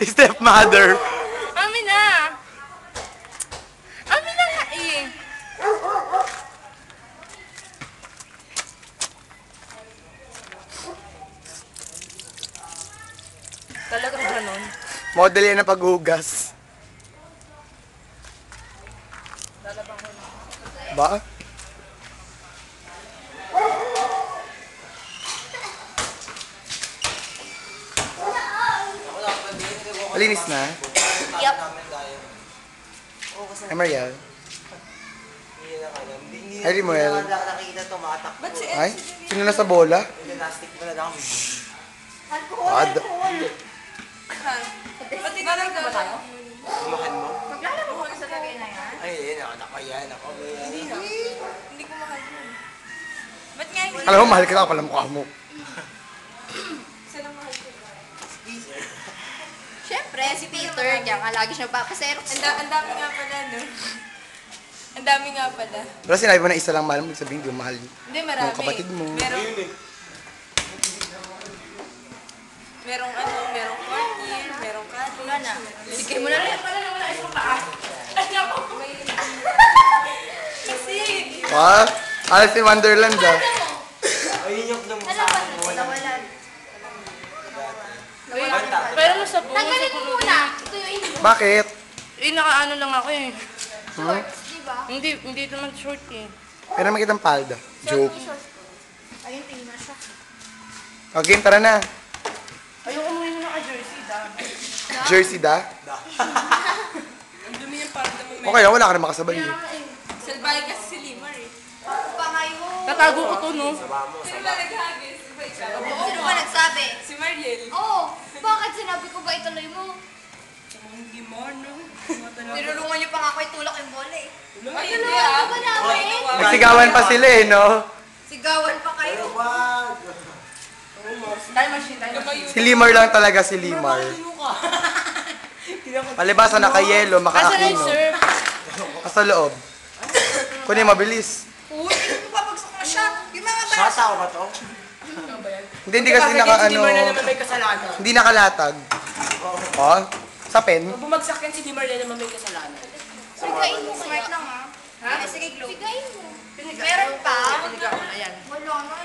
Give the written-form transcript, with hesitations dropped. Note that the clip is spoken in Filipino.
Stepmother. Amin na. Amin na nga eh. Talagang ganon. Model yan ng paghugas. Ba? Malinis na? Yup. Ay, Mariel. Ay, Rimuel. Ba't si Ay, sino na sa bola? Ad. Ba't tinanong ba tayo? Kumahan mo? Maglalaro ko sa lagay na yan? Ay, yan. Ako yan. Ako yan. Hindi ko mahal yun. Ba't nga hindi? Alam mo, mahal kita pala mukha mo. Sila mahal ko. Siyempre, si Peter, kaya nga lagi siya papaserox. Ang dami nga pala, no? Ang dami nga pala. Pero sinabi mo na isa lang mahal mo, sabihin hindi mo mahal Hindi, marami. yung kapatid mo. Merong merong Courtney, merong Kati. Wala na. Sige mo na rin. Wala na, wala isang paa. Ay, naku. Kasi. Ha? Alice in Wonderland ah. Ayun yung nung Alam ba na? Nawalan. Pero nasa buo. Tanggalin mo muna. Ito yung hindi. Bakit? Eh, nakaano lang ako eh. Shorts, di ba? Hindi naman short eh. Pero naman kitang palda. Joke. Ayun, tingin na siya. O, game, tara na. Ayoko mo yun naka-jersey, da. Jersey da? Ang dumi yung parang dami. Okay lang, wala ka na makasabay eh. Salbahe kasi si Limar eh. Pangayo. Tatago ko to, no? Saba mo. Sino ba naghagis? Sino ba nagsabi? Si Mariel. Oo. Bakit sinabi ko ba ituloy mo? Hindi mo, no? Nilulungan niyo pa nga ako itulak yung bola eh. Ay, hindi Ano ah. ba namin? Nagsigawan pa sila eh, no? Sigawan pa kayo. Wag. Time machine, time machine. Si Limar lang talaga, si Limar. Palibasa naka-yelo, Kasi na yung makaakino. serve. Sa loob. Kunin mabilis. Uy, papagsak na siya. Yung mga ba? Shot ako ba to? Hindi kasi naka Si ano, Limar na naman may kasalanan. hindi nakalatag. Oh, sa pen. Kung bumagsak yan si Limar na naman may kasalanan. Sigain mo. Smart lang ha. Ha? Sige, Sigain mo. Meron pa. Ayan. Wala na.